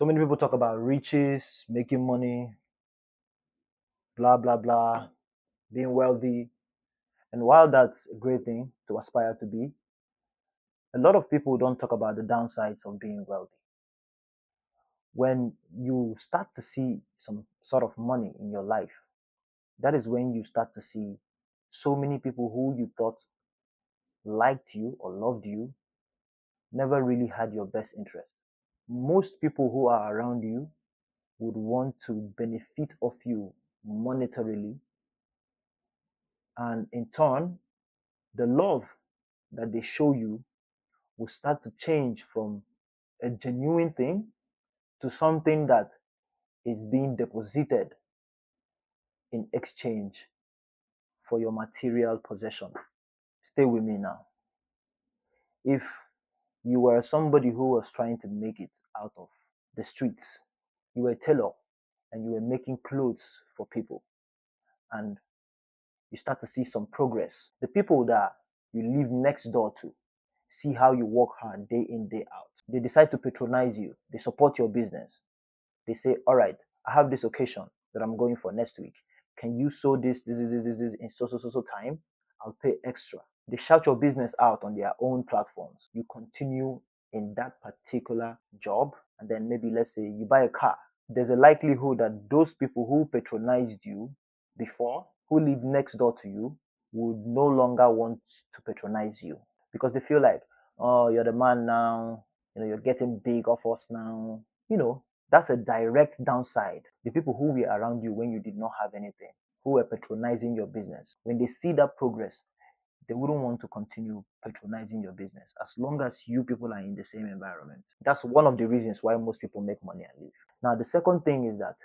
So many people talk about riches, making money, blah, blah, blah, being wealthy. And while that's a great thing to aspire to be, a lot of people don't talk about the downsides of being wealthy. When you start to see some sort of money in your life, that is when you start to see so many people who you thought liked you or loved you never really had your best interest. Most people who are around you would want to benefit of you monetarily, and in turn, the love that they show you will start to change from a genuine thing to something that is being deposited in exchange for your material possession. Stay with me now. If you were somebody who was trying to make it out of the streets, you were a tailor and you were making clothes for people, and you start to see some progress. The people that you live next door to see how you work hard day in, day out. They decide to patronize you. They support your business. They say, all right, I have this occasion that I'm going for next week. Can you sew this in so time? I'll pay extra. They shout your business out on their own platforms. You continue in that particular job, and then maybe let's say you buy a car. There's a likelihood that those people who patronized you before, who live next door to you, would no longer want to patronize you because they feel like, oh, you're the man now, you're getting big off us now. That's a direct downside. The people who were around you when you did not have anything, who were patronizing your business, when they see that progress, they wouldn't want to continue patronizing your business as long as you people are in the same environment. That's one of the reasons why most people make money and leave. Now, the second thing is that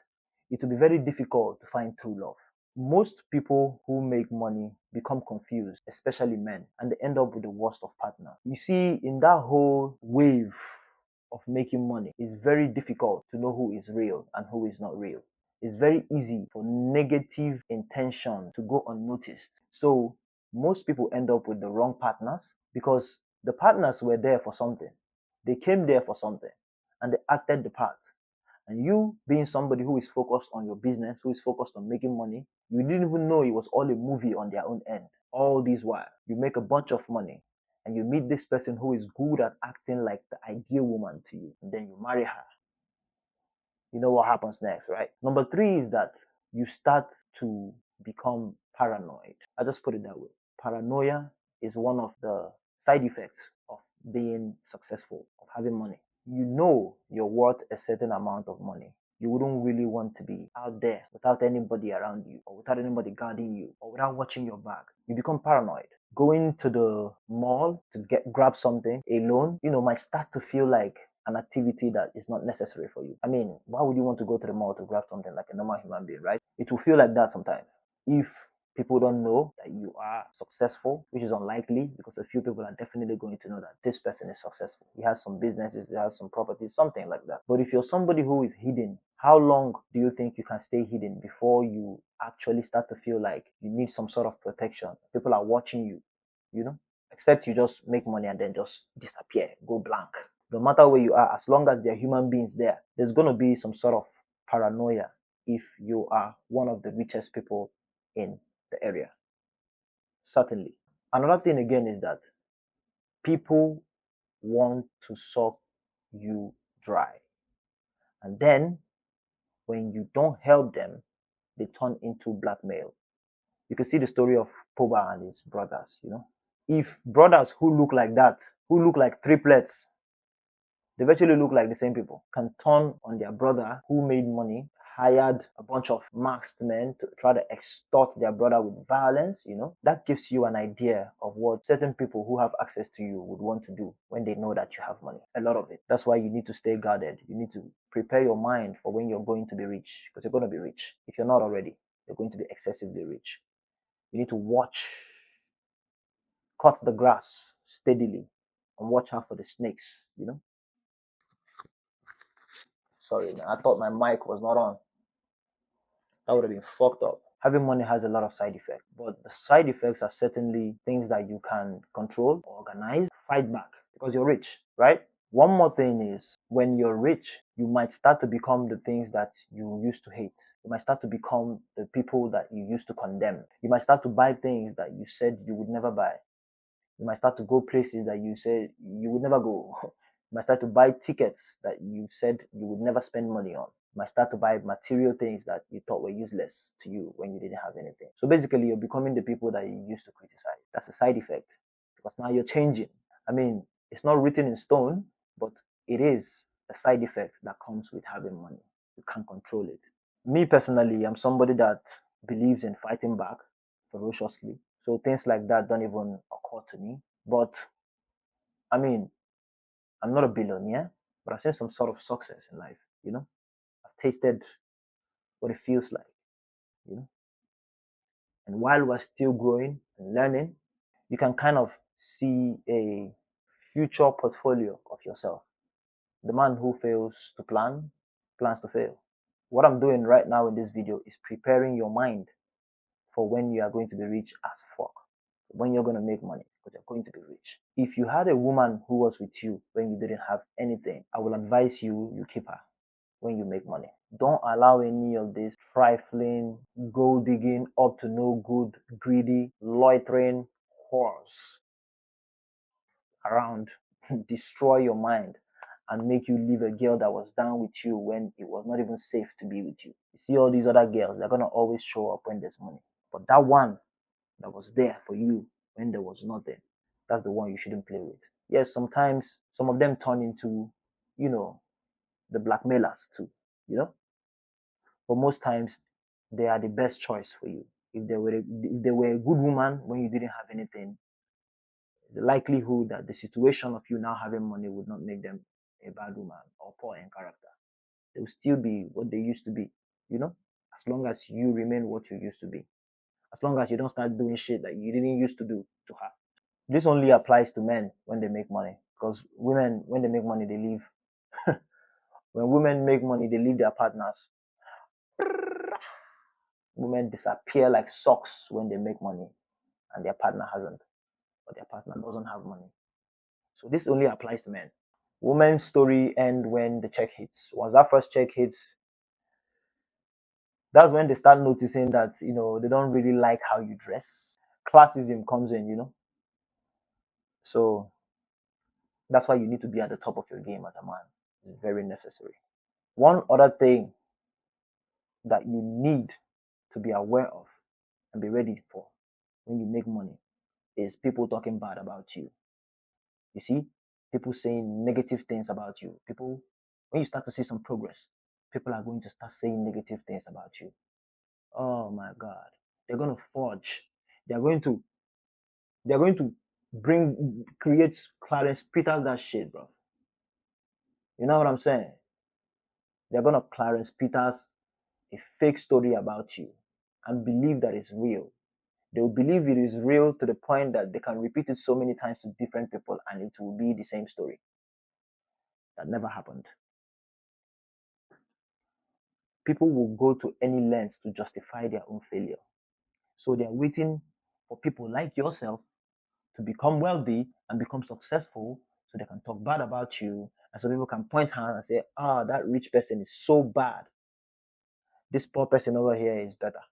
it will be very difficult to find true love. Most people who make money become confused, especially men, and they end up with the worst of partners. You see, in that whole wave of making money, it's very difficult to know who is real and who is not real. It's very easy for negative intention to go unnoticed. So most people end up with the wrong partners because the partners were there for something. They came there for something and they acted the part. And you, being somebody who is focused on your business, who is focused on making money, you didn't even know it was all a movie on their own end. All this while, you make a bunch of money and you meet this person who is good at acting like the ideal woman to you, and then you marry her. You know what happens next, right? Number 3 is that you start to become paranoid. I just put it that way. Paranoia is one of the side effects of being successful, of having money. You know you're worth a certain amount of money. You wouldn't really want to be out there without anybody around you, or without anybody guarding you, or without watching your back. You become paranoid. Going to the mall to grab something alone, might start to feel like an activity that is not necessary for you. I mean, why would you want to go to the mall to grab something like a normal human being, right? It will feel like that sometimes. If people don't know that you are successful, which is unlikely because a few people are definitely going to know that this person is successful. He has some businesses, he has some properties, something like that. But if you're somebody who is hidden, how long do you think you can stay hidden before you actually start to feel like you need some sort of protection? People are watching you, except you just make money and then just disappear, go blank. No matter where you are, as long as there are human beings there, there's going to be some sort of paranoia if you are one of the richest people in the area. Certainly. Another thing again is that people want to suck you dry. And then when you don't help them, they turn into blackmail. You can see the story of Poba and his brothers, If brothers who look like that, who look like triplets, they virtually look like the same people, can turn on their brother who made money, hired a bunch of masked men to try to extort their brother with violence, that gives you an idea of what certain people who have access to you would want to do when they know that you have money. A lot of it. That's why you need to stay guarded. You need to prepare your mind for when you're going to be rich, because you're going to be rich. If you're not already, you're going to be excessively rich. You need to watch, cut the grass steadily, and watch out for the snakes, Sorry, man. I thought my mic was not on. That would have been fucked up. Having money has a lot of side effects, but the side effects are certainly things that you can control, organize, fight back, because you're rich, right? One more thing is, when you're rich, you might start to become the things that you used to hate. You might start to become the people that you used to condemn. You might start to buy things that you said you would never buy. You might start to go places that you said you would never go. You might start to buy tickets that you said you would never spend money on. You might start to buy material things that you thought were useless to you when you didn't have anything. So basically, you're becoming the people that you used to criticize. That's a side effect because now you're changing. I mean, it's not written in stone, but it is a side effect that comes with having money. You can't control it. Me personally, I'm somebody that believes in fighting back ferociously. So things like that don't even occur to me. But I mean, I'm not a billionaire, but I've seen some sort of success in life, you know? I've tasted what it feels like, you know? And while we're still growing and learning, you can kind of see a future portfolio of yourself. The man who fails to plan plans to fail. What I'm doing right now in this video is preparing your mind for when you are going to be rich as fuck. When you're going to make money, because you're going to be rich. If you had a woman who was with you when you didn't have anything, I will advise you keep her when you make money. Don't allow any of this trifling, gold digging, up to no good, greedy, loitering horse around destroy your mind and make you leave a girl that was down with you when it was not even safe to be with you. You see all these other girls, they're gonna always show up when there's money. But that one that was there for you when there was nothing, that's the one you shouldn't play with. Yes, sometimes some of them turn into, you know, the blackmailers too, you know. But most times they are the best choice for you. If they were a good woman when you didn't have anything, the likelihood that the situation of you now having money would not make them a bad woman or poor in character. They will still be what they used to be, you know, as long as you remain what you used to be. As long as you don't start doing shit that you didn't used to do to her. This only applies to men when they make money. Because women, when they make money, they leave. When women make money, they leave their partners. Women disappear like socks when they make money and their partner hasn't, or their partner doesn't have money. So this only applies to men. Women's story end when the check hits. Once that first check hits, that's when they start noticing that, you know, they don't really like how you dress. Classism comes in, you know. So that's why you need to be at the top of your game as a man. It's very necessary. One other thing that you need to be aware of and be ready for when you make money is people talking bad about you. You see, people saying negative things about you. People, when you start to see some progress, people are going to start saying negative things about you. Oh my God, they're going to forge. They're going to, they're going to create Clarence Peters that shit, bro. You know what I'm saying? They're going to Clarence Peters a fake story about you and believe that it's real. They will believe it is real to the point that they can repeat it so many times to different people and it will be the same story. That never happened. People will go to any lengths to justify their own failure. So they're waiting for people like yourself to become wealthy and become successful so they can talk bad about you and so people can point hands and say, ah, that rich person is so bad. This poor person over here is better.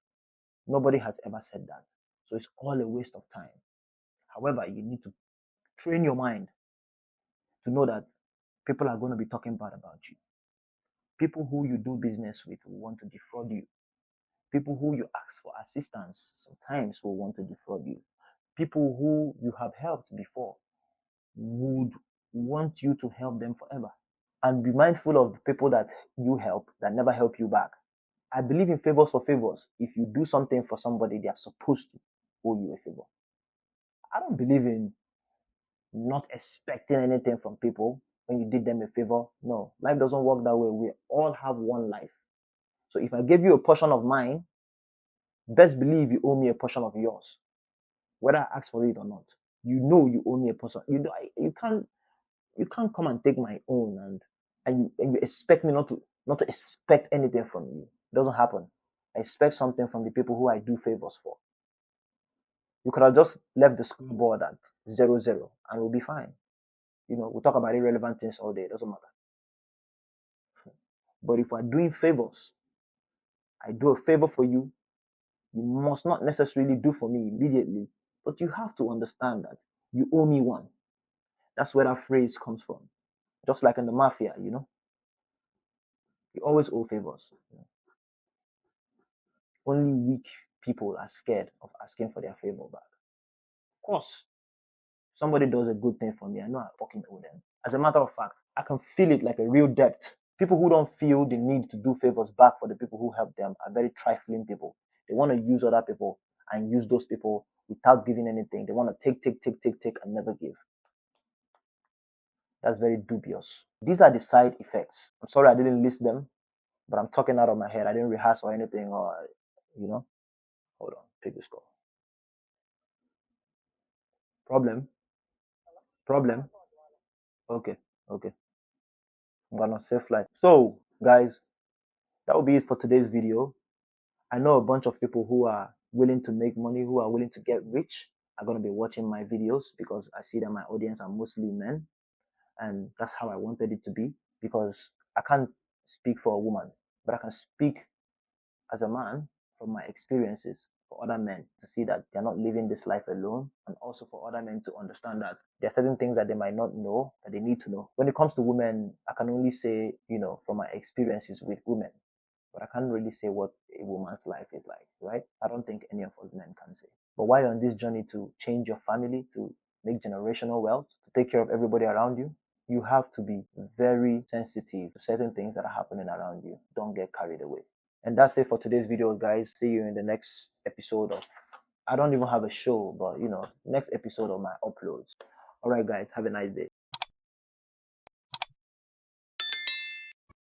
Nobody has ever said that. So it's all a waste of time. However, you need to train your mind to know that people are going to be talking bad about you. People who you do business with will want to defraud you. People who you ask for assistance sometimes will want to defraud you. People who you have helped before would want you to help them forever. And be mindful of the people that you help that never help you back. I believe in favors for favors. If you do something for somebody, they are supposed to owe you a favor. I don't believe in not expecting anything from people when you did them a favor. No, life doesn't work that way. We all have one life. So if I gave you a portion of mine, best believe you owe me a portion of yours, whether I ask for it or not. You know you owe me a portion. You can't come and take my own and you expect me not to expect anything from you. It doesn't happen. I expect something from the people who I do favors for. You could have just left the scoreboard at 0-0 and we'll be fine. You know, we'll talk about irrelevant things all day. It doesn't matter. But if we're doing favors, I do a favor for you, you must not necessarily do for me immediately, but you have to understand that you owe me one. That's where that phrase comes from. Just like in the mafia, you always owe favors. Only weak people are scared of asking for their favor back. Of course, somebody does a good thing for me, I know I fucking owe them. As a matter of fact, I can feel it like a real debt. People who don't feel the need to do favors back for the people who help them are very trifling people. They want to use other people and use those people without giving anything. They want to take, and never give. That's very dubious. These are the side effects. I'm sorry I didn't list them, but I'm talking out of my head. I didn't rehearse or anything, or, Hold on, take this call. Problem? Problem? Okay, okay. I'm gonna safe flight. So, guys, that will be it for today's video. I know a bunch of people who are willing to make money, who are willing to get rich, are going to be watching my videos because I see that my audience are mostly men. And that's how I wanted it to be, because I can't speak for a woman, but I can speak as a man from my experiences for other men to see that they're not living this life alone, and also for other men to understand that there are certain things that they might not know that they need to know. When it comes to women, I can only say, from my experiences with women, but I can't really say what a woman's life is like, right? I don't think any of us men can say. But while you're on this journey to change your family, to make generational wealth, to take care of everybody around you, you have to be very sensitive to certain things that are happening around you. Don't get carried away. And that's it for today's video, guys. See you in the next episode of, I don't even have a show, but next episode of my uploads. All right, guys, have a nice day.